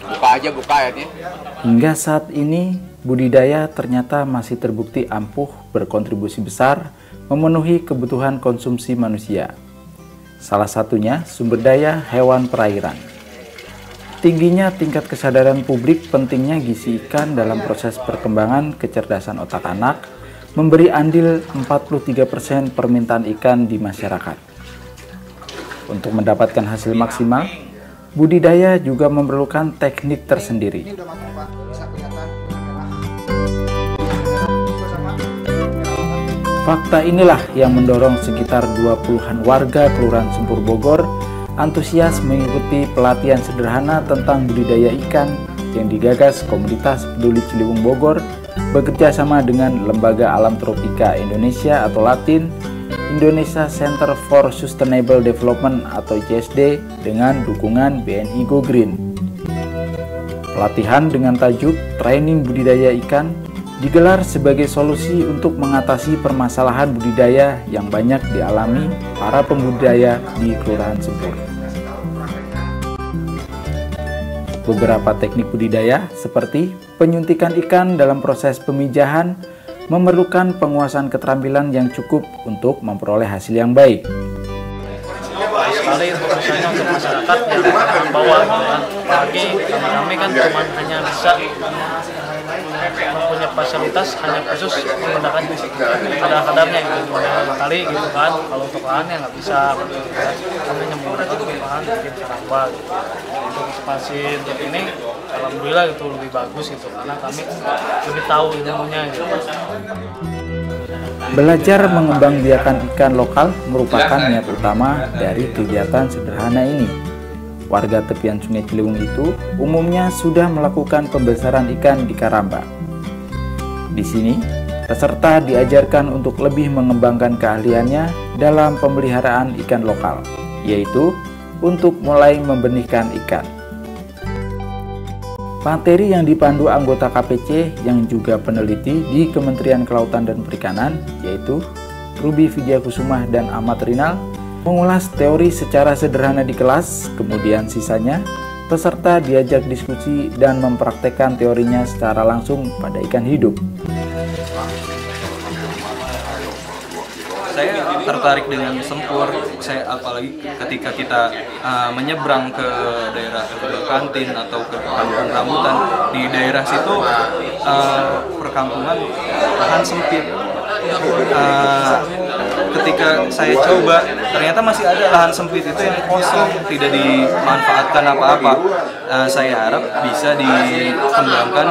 Buka aja, buka ya. Hingga saat ini, budidaya ternyata masih terbukti ampuh berkontribusi besar memenuhi kebutuhan konsumsi manusia. Salah satunya sumber daya hewan perairan. Tingginya tingkat kesadaran publik pentingnya gizi ikan dalam proses perkembangan kecerdasan otak anak memberi andil 43% permintaan ikan di masyarakat. Untuk mendapatkan hasil maksimal, budidaya juga memerlukan teknik tersendiri. Fakta inilah yang mendorong sekitar 20-an warga Kelurahan Sempur Bogor antusias mengikuti pelatihan sederhana tentang budidaya ikan yang digagas Komunitas Peduli Ciliwung Bogor bekerja sama dengan Lembaga Alam Tropika Indonesia atau Latin, Indonesia Center for Sustainable Development atau ICSD dengan dukungan BNI Go Green. Pelatihan dengan tajuk Training Budidaya Ikan digelar sebagai solusi untuk mengatasi permasalahan budidaya yang banyak dialami para pembudidaya di Kelurahan Sempur. Beberapa teknik budidaya seperti penyuntikan ikan dalam proses pemijahan memerlukan penguasaan keterampilan yang cukup untuk memperoleh hasil yang baik. Sekali untuk misalnya untuk masyarakat yang bawah gitu kan, apalagi kami kan cuma hanya bisa mempunyai fasilitas hanya khusus menggunakan kadar-kadarnya gitu, kali gitu kan. Kalau untuk lahan ya nggak bisa, kami hanya menggunakan lahan bikin karamba gitu. Untuk ekspansi untuk ini alhamdulillah itu lebih bagus gitu karena kami lebih tahu ilmunya gitu. Belajar mengembangbiakan ikan lokal merupakan niat utama dari kegiatan sederhana ini. Warga tepian Sungai Ciliwung itu umumnya sudah melakukan pembesaran ikan di karamba. Di sini, peserta diajarkan untuk lebih mengembangkan keahliannya dalam pemeliharaan ikan lokal, yaitu untuk mulai membenihkan ikan. Materi yang dipandu anggota KPC yang juga peneliti di Kementerian Kelautan dan Perikanan, yaitu Ruby Vidyakusumah dan Ahmad Rinal, mengulas teori secara sederhana di kelas, kemudian sisanya peserta diajak diskusi dan mempraktekkan teorinya secara langsung pada ikan hidup. Saya tertarik dengan Sempur, apalagi ketika kita menyeberang ke daerah kantin atau ke kampung rambutan. Di daerah situ perkampungan lahan sempit. Ketika saya coba, ternyata masih ada lahan sempit itu yang kosong, tidak dimanfaatkan apa-apa. Saya harap bisa dikembangkan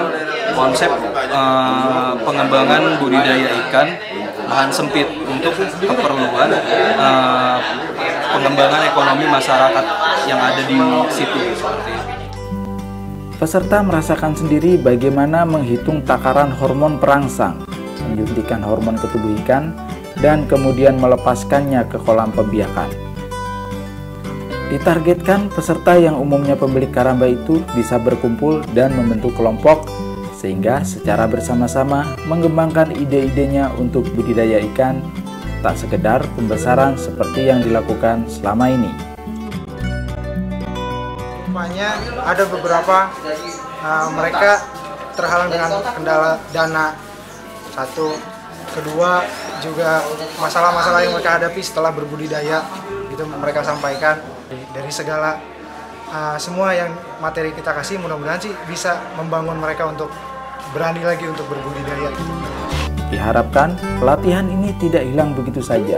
konsep pengembangan budidaya ikan lahan sempit untuk keperluan pengembangan ekonomi masyarakat yang ada di situ seperti itu. Peserta merasakan sendiri bagaimana menghitung takaran hormon perangsang, menyuntikkan hormon ke tubuh ikan, dan kemudian melepaskannya ke kolam pembiakan. Ditargetkan peserta yang umumnya pemilik karamba itu bisa berkumpul dan membentuk kelompok sehingga secara bersama-sama mengembangkan ide-idenya untuk budidaya ikan, tak sekedar pembesaran seperti yang dilakukan selama ini. Rupanya ada beberapa mereka terhalang dengan kendala dana, satu, kedua juga masalah-masalah yang mereka hadapi setelah berbudidaya, itu mereka sampaikan. Dari segala semua yang materi kita kasih, mudah-mudahan sih bisa membangun mereka untuk berani lagi untuk berbudidaya. Diharapkan pelatihan ini tidak hilang begitu saja.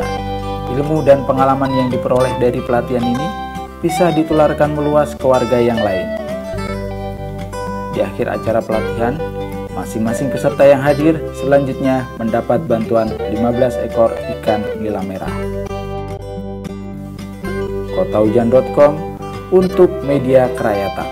Ilmu dan pengalaman yang diperoleh dari pelatihan ini bisa ditularkan meluas ke warga yang lain. Di akhir acara pelatihan, masing-masing peserta yang hadir selanjutnya mendapat bantuan 15 ekor ikan nila merah. Kotaujan.com untuk Media Kerakyatan.